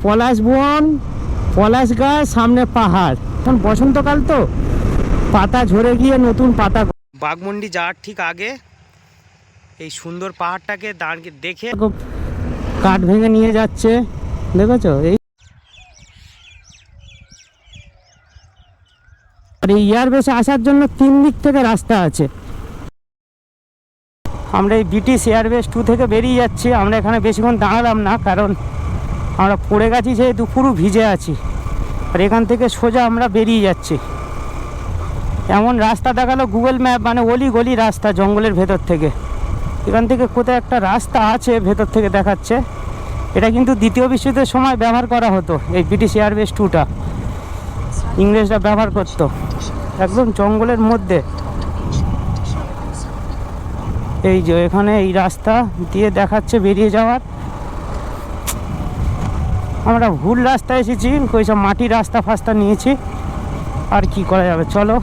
পলাশ বন, পলাশ গাছ, সামনে পাহাড়। এখন বসন্তকাল তো, পাতা ঝরে গিয়ে নতুন পাতা। বাঘমুন্ডি যাওয়ার ঠিক আগে এই সুন্দর পাহাড়টাকে দাঁড়িয়ে দেখে কাঠ ভেঙে নিয়ে যাচ্ছে, দেখেছো? এই আর এই এয়ারবেসে আসার জন্য 3 দিক থেকে রাস্তা আছে। আমরা এই ব্রিটিশ এয়ারবেস 2 থেকে বেরিয়ে যাচ্ছি। আমরা এখানে বেশিক্ষণ দাঁড়ালাম না, কারণ আমরা পড়ে গেছি, যেহেতু পুরো ভিজে আছি। আর এখান থেকে সোজা আমরা বেরিয়ে যাচ্ছি। এমন রাস্তা দেখালো গুগল ম্যাপ, মানে অলি গলি রাস্তা জঙ্গলের ভেতর থেকে। এখান থেকে কোথাও একটা রাস্তা আছে ভেতর থেকে দেখাচ্ছে। এটা কিন্তু দ্বিতীয় বিশ্বযুদ্ধের সময় ব্যবহার করা হতো, এই ব্রিটিশ এয়ারবেস 2টা ইংরেজরা ব্যবহার করতো, একদম জঙ্গলের মধ্যে। এই যে এখানে এই রাস্তা দিয়ে দেখাচ্ছে বেরিয়ে যাওয়ার। আমরা ভুল রাস্তায় এসেছি, ওই সব মাটির রাস্তা ফাস্তা নিয়েছি, আর কি করা যাবে। চলো,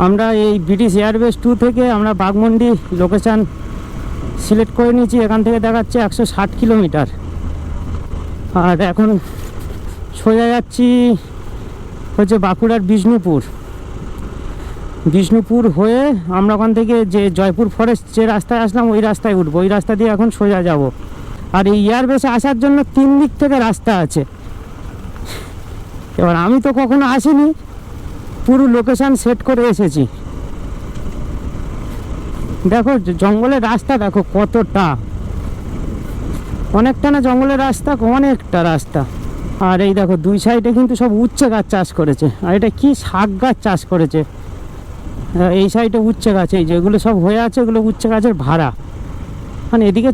আমরা এই ব্রিটিশ এয়ারবেস 2 থেকে আমরা বাঘমুন্ডি লোকেশান সিলেক্ট করে নিয়েছি। এখান থেকে দেখাচ্ছে 160 কিলোমিটার। আর এখন সোজা যাচ্ছি হচ্ছে বাঁকুড়ার বিষ্ণুপুর হয়ে আমরা ওখান থেকে যে জয়পুর ফরেস্ট যে রাস্তায় আসলাম ওই রাস্তায় উঠবো। ওই রাস্তা দিয়ে এখন সোজা যাব। আর এই এয়ারবেসে আসার জন্য 3 দিক থেকে রাস্তা আছে। এবার আমি তো কখনো আসিনি, পুরো লোকেশান সেট করে এসেছি। দেখো জঙ্গলের রাস্তা, দেখো কতটা, অনেকটা না জঙ্গলের রাস্তা, অনেকটা রাস্তা। আর এই দেখো 2 সাইডে কিন্তু সব উচ্ছে গাছ চাষ করেছে। আর এটা কি শাক গাছ চাষ করেছে। এই সাইডে উচ্ছে গাছ, এই যেগুলো সব হয়ে আছে এগুলো উচ্ছে গাছের ভাড়া। মানে এদিকে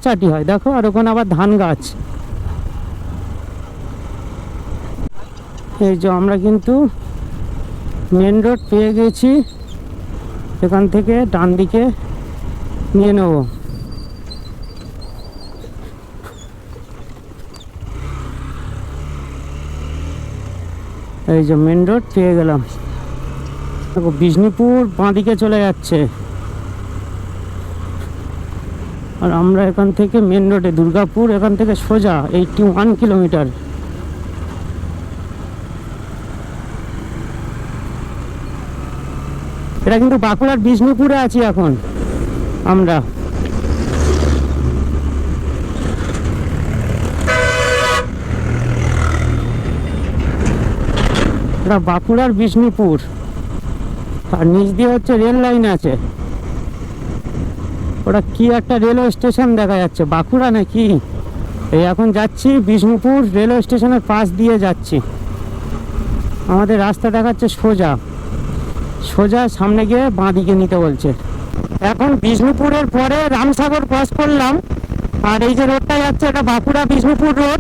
চাটি হয় দেখো, আর ওখানে আবার ধান গাছ। এই যে আমরা কিন্তু মেন রোড পেয়ে গেছি, এখান থেকে ডান দিকে নিয়ে নেব। এই যে মেন রোড পেয়ে গেলাম। দেখো বিষ্ণুপুর বাঁদিকে চলে যাচ্ছে, আর আমরা এখান থেকে মেন রোডে দুর্গাপুর, এখান থেকে সোজা 81 কিলোমিটার। এটা কিন্তু বাঁকুড়ার বিষ্ণুপুরে আছি এখন আমরা। এটা বাঁকুড়ার বিষ্ণুপুর, আর নিচ দিয়ে হচ্ছে রেল লাইন আছে। ওটা কি একটা রেলওয়ে স্টেশন দেখা যাচ্ছে, বাঁকুড়া নাকি। এই এখন যাচ্ছি বিষ্ণুপুর রেলওয়ে স্টেশনের পাশ দিয়ে যাচ্ছি। আমাদের রাস্তা দেখাচ্ছে সোজা সামনে গিয়ে বাঁ দিকে নিতে বলছে। এখন বিষ্ণুপুরের পরে রামসাগর ক্রস করলাম, আর এই যে রোডটা যাচ্ছে এটা বাঁকুড়া বিষ্ণুপুর রোড।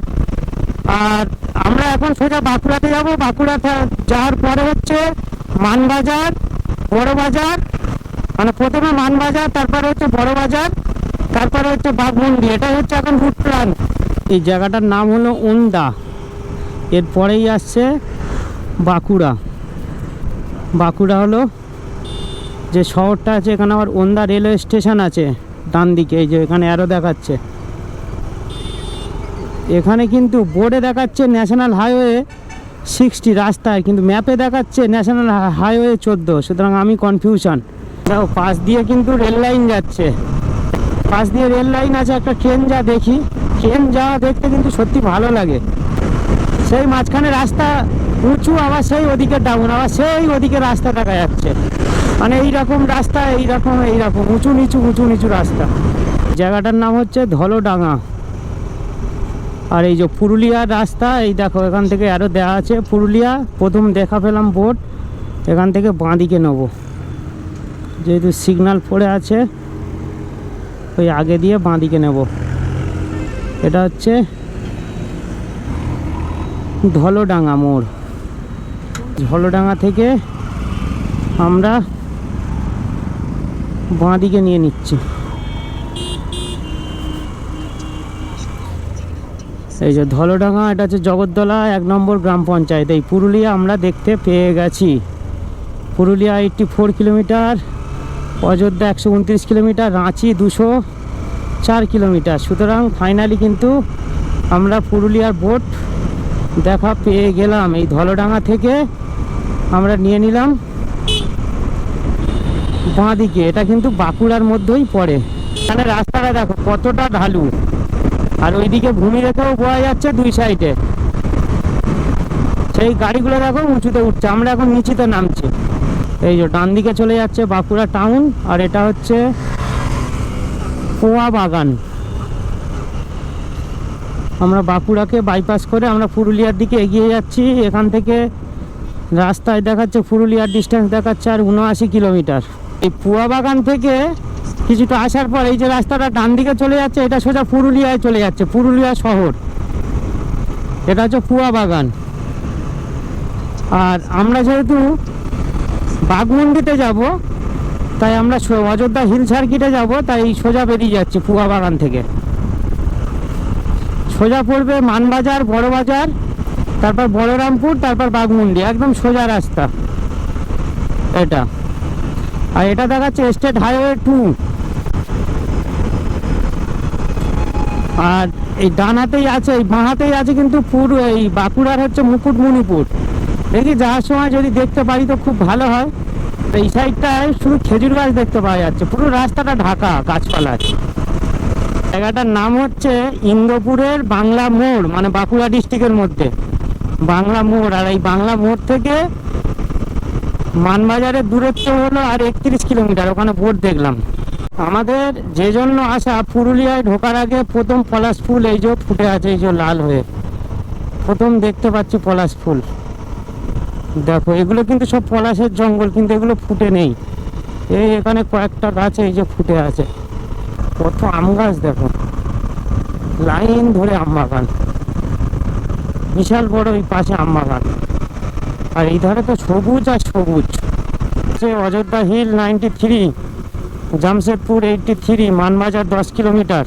আর আমরা এখন সোজা বাঁকুড়াতে যাব। বাঁকুড়াতে যাওয়ার পরে হচ্ছে মানবাজার, বড় বাজার, মানে প্রথমে মানবাজার, তারপরে হচ্ছে বড় বাজার, তারপরে হচ্ছে বাঘমুন্ডি। এটাই হচ্ছে এখন রুট প্ল্যান। এই জায়গাটার নাম হলো ওন্দা। এরপরেই আসছে বাঁকুড়া হলো যে শহরটা আছে। এখানে আবার ওন্দা রেলওয়ে স্টেশন আছে ডান দিকে, এই যে এখানে আরও দেখাচ্ছে। এখানে কিন্তু বোর্ডে দেখাচ্ছে ন্যাশনাল হাইওয়ে 60 রাস্তায়, কিন্তু ম্যাপে দেখাচ্ছে ন্যাশনাল হাইওয়ে 14। সুতরাং আমি কনফিউশন। দেখো পাশ দিয়ে কিন্তু রেল লাইন যাচ্ছে, পাশ দিয়ে রেল লাইন আছে। একটা ট্রেন যাওয়া দেখতে কিন্তু সত্যি ভালো লাগে। সেই মাঝখানে রাস্তা উঁচু, আবার সেই ওদিকে ডাউন, আবার সেই ওদিকে রাস্তা দেখা যাচ্ছে। মানে এইরকম রাস্তা, এইরকম উঁচু নিচু রাস্তা। জায়গাটার নাম হচ্ছে ধলডাঙ্গা। আর এই যে পুরুলিয়ার রাস্তা, এই দেখো এখান থেকে আরও দেওয়া আছে পুরুলিয়া। প্রথম দেখা পেলাম বোর্ড, এখান থেকে বাঁ দিকে নেব, যেহেতু সিগন্যাল পড়ে আছে ওই আগে দিয়ে বাঁ দিকে নেব। এটা হচ্ছে ধলডাঙ্গা মোড়। ধলডাঙ্গা থেকে আমরা বাঁ দিকে নিয়ে নিচ্ছি। এই যে ধলডাঙ্গা, এটা হচ্ছে জগদ্দলা 1 নম্বর গ্রাম পঞ্চায়েত। এই পুরুলিয়া আমরা দেখতে পেয়ে গেছি। Purulia 84 kilometre, Ayodhya 129 kilometre, Ranchi 204 kilometre. সুতরাং ফাইনালি কিন্তু আমরা পুরুলিয়ার বোট দেখা পেয়ে গেলাম। এই ধলডাঙ্গা থেকে আমরা নিয়ে নিলাম বাঁ দিকে, এটা কিন্তু বাঁকুড়ার মধ্যেই পড়ে। এখানে রাস্তাটা দেখো কতটা ঢালু, আর ওইদিকে ভূমি রেখাও বোঝা যাচ্ছে দুই সাইডে। সেই গাড়িগুলো দেখো উঁচুতে উঠছে, আমরা এখন নিচেতে নামছি। এই যে ডান দিকে চলে যাচ্ছে বাঁকুড়া টাউন, আর এটা হচ্ছে পোয়া বাগান। আমরা বাঁকুড়াকে বাইপাস করে আমরা পুরুলিয়ার দিকে এগিয়ে যাচ্ছি। এখান থেকে রাস্তায় দেখাচ্ছে পুরুলিয়ার ডিস্টেন্স দেখাচ্ছে আর 79 কিলোমিটার। এই পোয়া বাগান থেকে কিছুটা আসার পর এই যে রাস্তাটা ডান দিকে চলে যাচ্ছে, এটা সোজা পুরুলিয়ায় চলে যাচ্ছে, পুরুলিয়া শহর। এটা হচ্ছে পোয়া বাগান। আর আমরা যেহেতু বাঘমুন্ডিতে যাব, তাই আমরা অযোধ্যা হিল সার্কিটে যাব, তাই সোজা বেরিয়ে যাচ্ছি পোয়া বাগান থেকে। সোজা পড়বে মানবাজার, বড় বাজার, তারপর বলরামপুর, তারপর বাঘমুন্ডি, একদম সোজা রাস্তা এটা। আর এটা দেখাচ্ছে স্টেট হাইওয়ে 2। আর এই ডান হাতেই আছে, এই বাঁ হাতেই আছে কিন্তু পুরো এই বাঁকুড়ার হচ্ছে মুকুটমণিপুর। দেখি যাওয়ার সময় যদি দেখতে পারি তো খুব ভালো হয়। এই সাইডটায় শুধু খেজুর গাছ দেখতে পাওয়া যাচ্ছে, পুরো রাস্তাটা ঢাকা গাছপালায়। জায়গাটার নাম হচ্ছে ইন্দ্রপুরের বাংলা মোড়, মানে বাঁকুড়া ডিস্ট্রিক্টের মধ্যে বাংলা মোড়। আর এই বাংলা মোড় থেকে মানবাজারের দূরত্ব হলো আর 31 কিলোমিটার। ওখানে বোর্ড দেখলাম। আমাদের যে জন্য আসা, পুরুলিয়ায় ঢোকার আগে প্রথম পলাশ ফুল এই যে ফুটে আছে, এই যে লাল হয়ে প্রথম দেখতে পাচ্ছি পলাশ ফুল। দেখো এগুলো কিন্তু সব পলাশের জঙ্গল, কিন্তু এগুলো ফুটে নেই। এই এখানে কয়েকটা গাছ এই যে ফুটে আছে। কত আম গাছ দেখো, লাইন ধরে আম বাগান, বিশাল বড় এই পাশে আম বাগান। আর এই ধারে তো সবুজ আর সবুজ। Ayodhya hill 93, Jamshedpur 83, Manbazar 10 kilometre.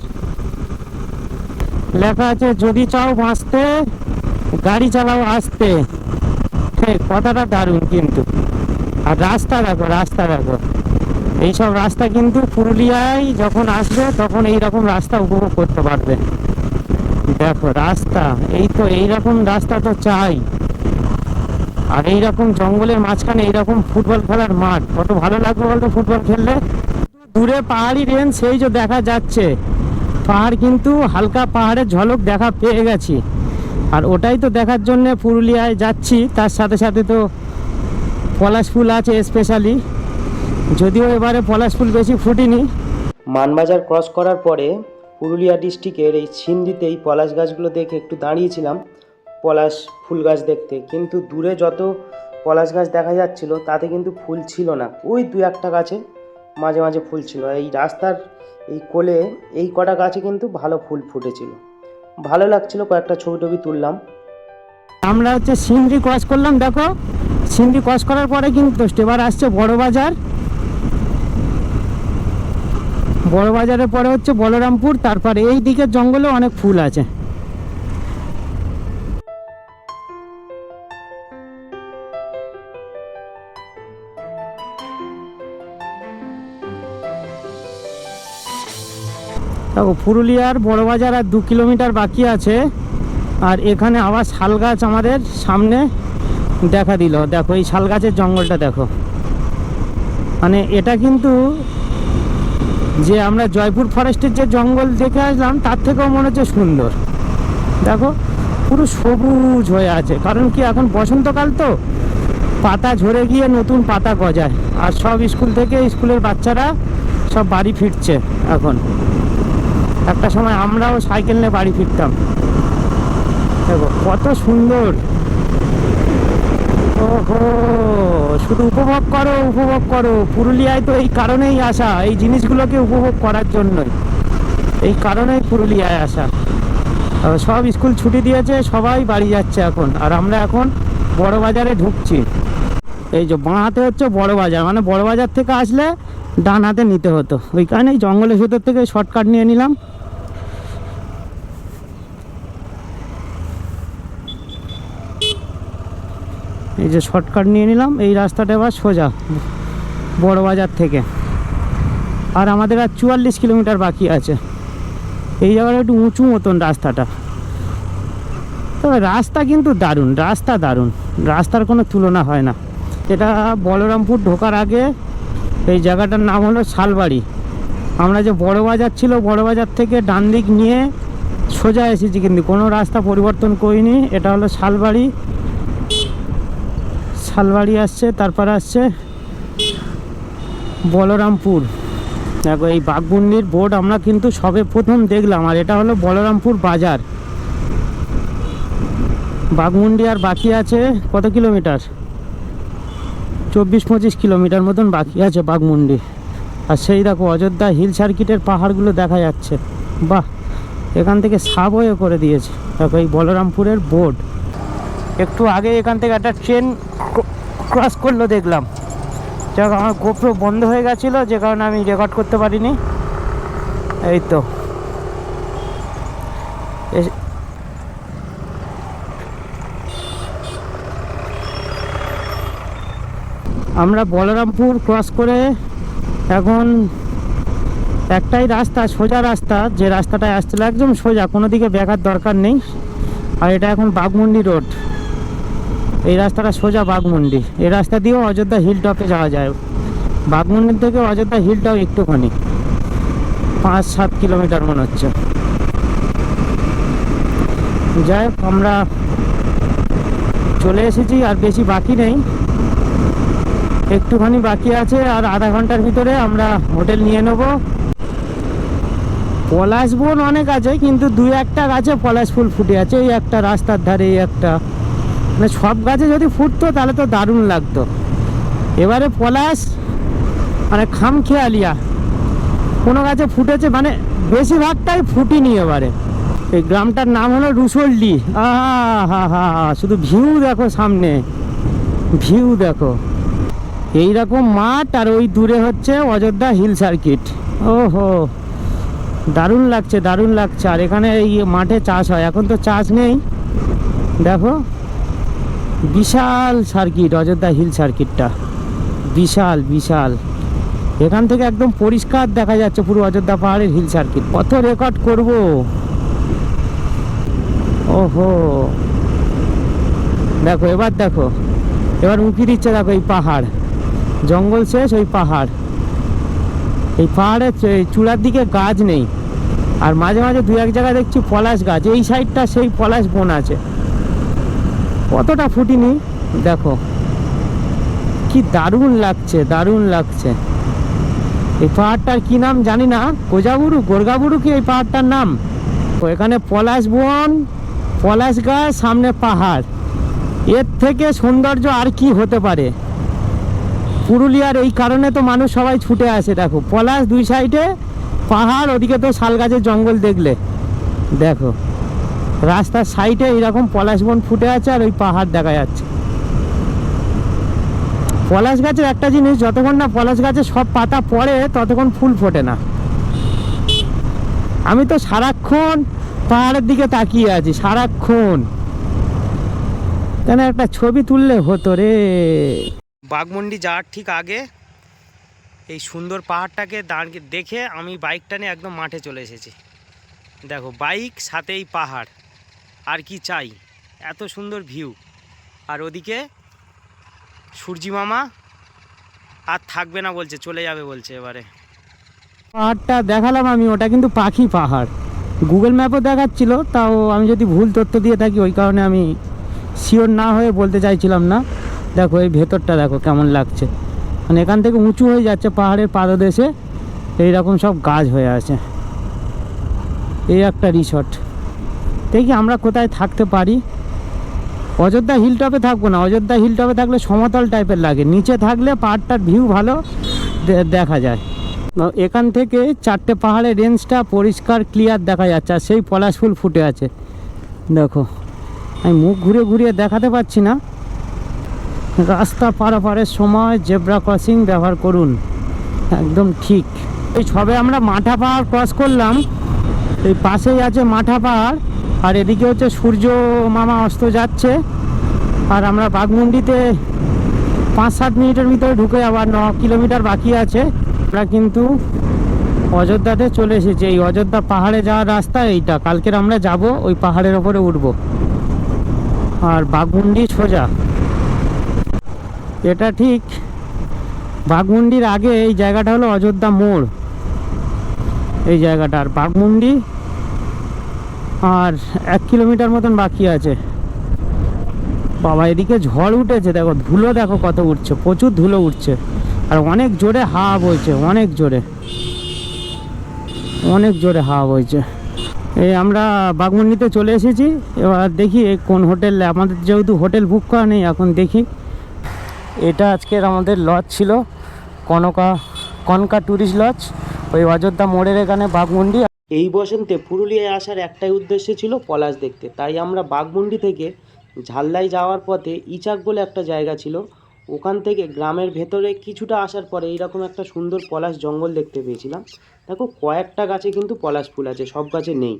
লেখা আছে যদি চাও বাঁচতে গাড়ি চালাও আসতে। কথাটা দারুণ কিন্তু। আর রাস্তা দেখো, রাস্তা দেখো, এইসব রাস্তা কিন্তু পুরুলিয়ায় যখন আসবে তখন এইরকম রাস্তা উপভোগ করতে পারবে। দেখো রাস্তা, এই তো এইরকম রাস্তা তো চাই। আর এইরকম জঙ্গলের মাঝখানে এইরকম ফুটবল খেলার মাঠ, কত ভালো লাগবে বলতো ফুটবল খেললে। দূরে পাহাড়ি রেঞ্জ সেই যে দেখা যাচ্ছে, পাহাড় কিন্তু হালকা পাহাড়ের ঝলক দেখা পেয়ে গেছি। আর ওটাই তো দেখার জন্য পুরুলিয়ায় যাচ্ছি। তার সাথে সাথে তো পলাশ ফুল আছে স্পেশালি, যদিও এবারে পলাশ ফুল বেশি ফুটেনি। মানবাজার ক্রস করার পরে পুরুলিয়া ডিস্ট্রিক্টের এই সিন্দিতে এই পলাশ গাছগুলো দেখে একটু দাঁড়িয়েছিলাম পলাশ ফুল গাছ দেখতে। কিন্তু দূরে যত পলাশ গাছ দেখা যাচ্ছিল তাতে কিন্তু ফুল ছিল না। ওই দু একটা গাছে মাঝে মাঝে ফুল ছিল। এই রাস্তার এই কোলে এই কটা গাছে কিন্তু ভালো ফুল ফুটেছিল, ভালো লাগছিল। কয়েকটা ছবি টবি তুললাম। আমরা হচ্ছে সিন্দি ক্রস করলাম। দেখো সিন্দি ক্রস করার পরে কিন্তু এবার আসছে বড় বাজার। বড় বাজারের পরে হচ্ছে বলরামপুর, তারপরে এই দিকের জঙ্গলে অনেক ফুল আছে। দেখো পুরুলিয়ার বড় বাজার আর 2 কিলোমিটার বাকি আছে। আর এখানে আবার শাল গাছ আমাদের সামনে দেখা দিল। দেখো এই শাল গাছের জঙ্গলটা দেখো, মানে এটা কিন্তু যে আমরা জয়পুর ফরেস্টের যে জঙ্গল দেখে আসলাম তার থেকেও মনে হচ্ছে সুন্দর। দেখো পুরো সবুজ হয়ে আছে, কারণ কি এখন বসন্তকাল তো, পাতা ঝরে গিয়ে নতুন পাতা গজায়। আর সব স্কুল থেকে স্কুলের বাচ্চারা সব বাড়ি ফিরছে এখন। একটা সময় আমরাও সাইকেল নিয়ে বাড়ি ফিরতাম। দেখো কত সুন্দর। ওহো, শুধু উপভোগ করো, উপভোগ করো। পুরুলিয়ায় তো এই কারণেই আসা, এই জিনিসগুলোকে উপভোগ করার জন্যই, এই কারণেই পুরুলিয়ায় আসা। সব স্কুল ছুটি দিয়েছে, সবাই বাড়ি যাচ্ছে এখন। আর আমরা এখন বড় বাজারে ঢুকছি। এই যে বাঁ হাতে হচ্ছে বড় বাজার, মানে বড় বাজার থেকে আসলে ডান হাতে নিতে হতো। ওই কারণেই জঙ্গলের ভেতর থেকে শর্টকাট নিয়ে নিলাম। এই যে শর্টকাট নিয়ে নিলাম, এই রাস্তাটা এবার সোজা বড় বাজার থেকে। আর আমাদের আর 44 কিলোমিটার বাকি আছে। এই জায়গাটা একটু উঁচু মতন রাস্তাটা, তবে রাস্তা কিন্তু দারুণ, রাস্তা দারুণ, রাস্তার কোনো তুলনা হয় না। এটা বলরামপুর ঢোকার আগে এই জায়গাটার নাম হলো শালবাড়ি। আমরা যে বড় বাজার ছিল, বড় বাজার থেকে ডান দিক নিয়ে সোজা এসেছি, কিন্তু কোনো রাস্তা পরিবর্তন করিনি। এটা হলো শালবাড়ি, শালবাড়ি আসছে, তারপর আসছে বলরামপুর। দেখো এই বাঘমুন্ডির বোর্ড আমরা কিন্তু সবে প্রথম দেখলাম। আর এটা হলো বলরামপুর বাজার। বাঘমুন্ডি আর বাকি আছে কত কিলোমিটার, 24-25 কিলোমিটার মতন বাকি আছে বাঘমুন্ডি। আর সেই দেখো অযোধ্যা হিল সার্কিটের পাহাড়গুলো দেখা যাচ্ছে। বাহ, এখান থেকে সাবওয়ে করে দিয়েছে। দেখো এই বলরামপুরের বোর্ড। একটু আগে এখান থেকে একটা ট্রেন ক্রস করলো দেখলাম। যাক, আমার গোপ্রো বন্ধ হয়ে গেছিলো, যে কারণে আমি রেকর্ড করতে পারিনি। এই তো আমরা বলরামপুর ক্রস করে এখন একটাই রাস্তা, সোজা রাস্তা, যে রাস্তাটায় আসছিল একদম সোজা, কোনো দিকে বেকার দরকার নেই। আর এটা এখন বাঘমুন্ডি রোড। এই রাস্তাটা সোজা বাঘমুন্ডি। এই রাস্তা দিয়েও অযোধ্যা হিল টপে যাওয়া যায়। বাঘমুন্ডির থেকে অযোধ্যা হিল টপ একটুখানি 5-7 কিলোমিটার মনে হচ্ছে। যাই হোক, আমরা চলে এসেছি, আর বেশি বাকি নেই, একটুখানি বাকি আছে। আর আধা ঘন্টার ভিতরে আমরা হোটেল নিয়ে নেব। পলাশ বন অনেক আছে, কিন্তু 2-1টা গাছে পলাশ ফুল ফুটে আছে। এই একটা রাস্তার ধারে, এই একটা, মানে সব গাছে যদি ফুটতো তাহলে তো দারুণ লাগতো। এবারে পলাশ মানে খামখেয়ালিয়া, কোনো গাছে ফুটেছে, মানে বেশিরভাগটাই ফুটিনি এবারে। এই গ্রামটার নাম হলো রুসল্ডি। হা হা, শুধু ভিউ দেখো, সামনে ভিউ দেখো, এইরকম মাঠ, আর ওই দূরে হচ্ছে অযোধ্যা হিল সার্কিট। ওহো, দারুণ লাগছে, দারুণ লাগছে। আর এখানে এই মাঠে চাষ হয়, এখন তো চাষ নেই। দেখো বিশাল সার্কিট, অযোধ্যা হিল সার্কিটটা বিশাল বিশাল। এখান থেকে একদম পরিষ্কার দেখা যাচ্ছে পুরো অযোধ্যা পাহাড়ের হিল সার্কিট। কত রেকর্ড করব। ওহো, দেখো এবার, দেখো এবার উঁকি দিচ্ছে। দেখো এই পাহাড়, জঙ্গল শেষ, ওই পাহাড়। এই পাহাড়ের চূড়ার দিকে গাছ নেই, আর মাঝে মাঝে 2-1 জায়গায় দেখছি পলাশ গাছ। এই সাইডটা সেই পলাশ বন আছে, কতটা ফুটিনি দেখো, কি দারুণ লাগছে, দারুণ লাগছে। এই পাহাড়টার কি নাম জানি না, কোজাবুরু, গোর্গাবুরু কি এই পাহাড়টার নাম। এখানে পলাশ বন, পলাশ গাছ, সামনে পাহাড়, এর থেকে সৌন্দর্য আর কি হতে পারে পুরুলিয়ার। এই কারণে তো মানুষ সবাই ছুটে আসে। দেখো পলাশ, 2 সাইডে পাহাড়, ওদিকে তো শাল গাছের জঙ্গল। দেখলে দেখো রাস্তার সাইডে এইরকম পলাশ বন ফুটে আছে, আর ওই পাহাড় দেখা যাচ্ছে। পলাশ গাছের একটা জিনিস, যতক্ষণ না পলাশ গাছে সব পাতা পড়ে ততক্ষণ ফুল ফোটে না। আমি তো সারাক্ষণ পাহাড়ের দিকে তাকিয়ে আছি, সারাক্ষণ। কেন একটা ছবি তুললে হতো রে। বাঘমুন্ডি যাওয়ার ঠিক আগে এই সুন্দর পাহাড়টাকে দেখে আমি বাইকটা নিয়ে একদম মাঠে চলে এসেছি। দেখো বাইক, সাথে এই পাহাড়, আর কি চাই, এত সুন্দর ভিউ। আর ওদিকে সূর্যি মামা আর থাকবে না বলছে, চলে যাবে বলছে। এবারে পাহাড়টা দেখালাম আমি, ওটা কিন্তু পাখি পাহাড়। গুগল ম্যাপও দেখাচ্ছিল, তাও আমি যদি ভুল তথ্য দিয়ে থাকি ওই কারণে আমি শিওর না হয়ে বলতে চাইছিলাম না। দেখো এই ভেতরটা দেখো কেমন লাগছে, মানে এখান থেকে উঁচু হয়ে যাচ্ছে পাহাড়ের পাদদেশে, এইরকম সব গাছ হয়ে আছে। এই একটা রিসর্ট। দেখি আমরা কোথায় থাকতে পারি। অযোধ্যা হিল টপে থাকবো না, অযোধ্যা হিল টপে থাকলে সমতল টাইপের লাগে, নিচে থাকলে পাহাড়টার ভিউ ভালো দেখা যায়। এখান থেকে 4টে পাহাড়ের রেঞ্জটা পরিষ্কার ক্লিয়ার দেখা যাচ্ছে, আর সেই পলাশ ফুল ফুটে আছে। দেখো আমি মুখ ঘুরিয়ে ঘুরিয়ে দেখাতে পারছি না। রাস্তা পারাপারের সময় জেব্রা ক্রসিং ব্যবহার করুন, একদম ঠিক। এই সবে আমরা মাঠা পাহাড় ক্রস করলাম, এই পাশেই আছে মাঠা পাহাড়, আর এদিকে হচ্ছে সূর্য মামা অস্ত যাচ্ছে। আর আমরা বাঘমুন্ডিতে 5-7 মিনিটের ভিতরে ঢুকে আবার 9 কিলোমিটার বাকি আছে। আমরা কিন্তু অযোধ্যাতে চলে এসেছি। এই অযোধ্যা পাহাড়ে যাওয়ার রাস্তা এইটা। কালকের আমরা যাব, ওই পাহাড়ের ওপরে উঠবো। আর বাঘমুন্ডি সোজা। এটা ঠিক বাঘমুন্ডির আগে এই জায়গাটা হলো অযোধ্যা মোড়, এই জায়গাটা। আর বাঘমুন্ডি আর 1 কিলোমিটার মতন বাকি আছে। বাবা এদিকে ঝড় উঠেছে, দেখো ধুলো দেখো কত উঠছে, প্রচুর ধুলো উঠছে। আর অনেক জোরে হাওয়া বইছে, অনেক জোরে, অনেক জোরে হাওয়া বইছে। এই আমরা বাঘমুন্ডিতে চলে এসেছি। এবার দেখি কোন হোটেল, আমাদের যেহেতু হোটেল বুক করা নেই এখন, দেখি। এটা আজকের আমাদের লজ ছিল, কনকা ট্যুরিস্ট লজ, ওই অযোধ্যা মোড়ের এখানে বাঘমুন্ডি। এই বসন্তে পুরুলিয়ায় আসার একটাই উদ্দেশ্য ছিল পলাশ দেখতে, তাই আমরা বাঘমুন্ডি থেকে ঝালদায় যাওয়ার পথে ইচাক বলে একটা জায়গা ছিল, ওখান থেকে গ্রামের ভেতরে কিছুটা আসার পরে এইরকম একটা সুন্দর পলাশ জঙ্গল দেখতে পেয়েছিলাম। দেখো কয়েকটা গাছে কিন্তু পলাশ ফুল আছে, সব গাছে নেই।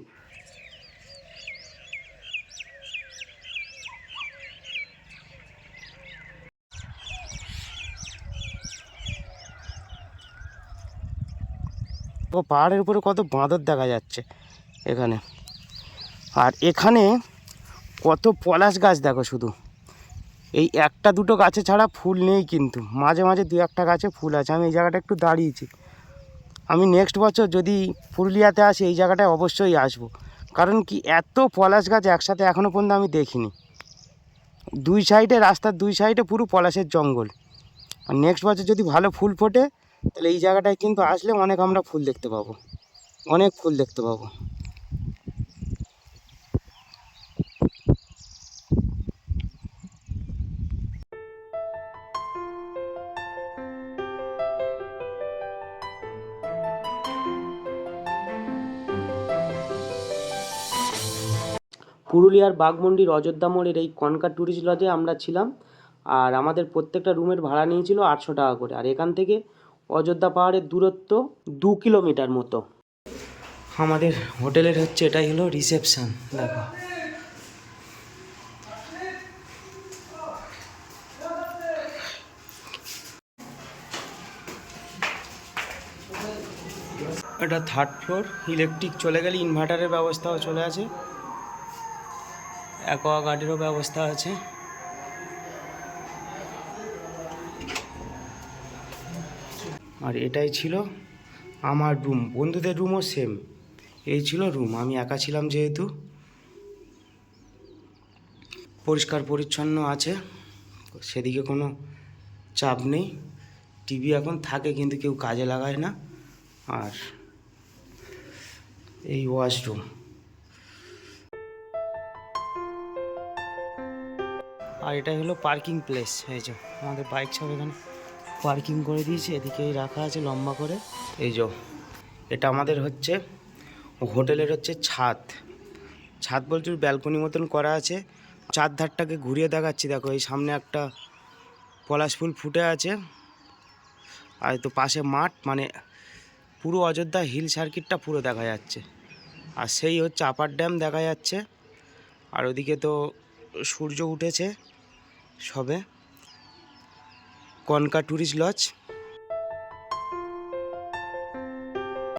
ও পাহাড়ের উপরে কত বাঁদর দেখা যাচ্ছে এখানে। আর এখানে কত পলাশ গাছ দেখো, শুধু এই একটা দুটো গাছে ছাড়া ফুল নেই, কিন্তু মাঝে মাঝে 2-1টা গাছে ফুল আছে। আমি এই জায়গাটা একটু দাঁড়িয়েছি, আমি নেক্সট বছর যদি পুরুলিয়াতে আসি এই জায়গাটায় অবশ্যই আসবো। কারণ কি এত পলাশ গাছ একসাথে এখনও পর্যন্ত আমি দেখিনি। 2 সাইডে, রাস্তার 2 সাইডে পুরো পলাশের জঙ্গল। আর নেক্সট বছর যদি ভালো ফুল ফোটে তাহলে এই জায়গাটায় কিন্তু আসলে অনেক আমরা ফুল দেখতে পাবো, অনেক ফুল দেখতে পাবো। পুরুলিয়ার বাঘমুন্ডির অযোধ্যা মোড়ের এই কনকা ট্যুরিস্ট লজে আমরা ছিলাম। আর আমাদের প্রত্যেকটা রুমের ভাড়া নিয়েছিল 800 টাকা করে। আর এখান থেকে অযোধ্যা পাহাড়ের দূরত্ব 2 কিলোমিটার মতো। আমাদের হোটেলের হচ্ছে এটাই হলো রিসেপশন, দেখো। এটা 3rd ফ্লোর, ইলেকট্রিক চলে গেলে ইনভার্টারের ব্যবস্থাও চলে আছে, অ্যাকোয়াগার্ডেরও ব্যবস্থা আছে। আর এটাই ছিল আমার রুম, বন্ধুদের রুমও সেম এই ছিল রুম। আমি একা ছিলাম যেহেতু। পরিষ্কার পরিচ্ছন্ন আছে, সেদিকে কোনো চাপ নেই। টিভি এখন থাকে কিন্তু কেউ কাজে লাগায় না। আর এই ওয়াশরুম। আর এটাই হলো পার্কিং প্লেস। এই যে আমাদের বাইক সব এখানে পার্কিং করে দিয়েছি, এদিকেই রাখা আছে লম্বা করে। এই যে এটা আমাদের হচ্ছে হোটেলের হচ্ছে ছাদ বলতে ব্যালকনি মতন করা আছে। চারধারটাকে ঘুরিয়ে দেখাচ্ছি, দেখো এই সামনে একটা পলাশ ফুল ফুটে আছে। আর তো পাশে মাঠ, মানে পুরো অযোধ্যা হিল সার্কিটটা পুরো দেখা যাচ্ছে। আর সেই হচ্ছে আপার ড্যাম দেখা যাচ্ছে। আর ওদিকে তো সূর্য উঠেছে সবে। Kanka tourist lodge.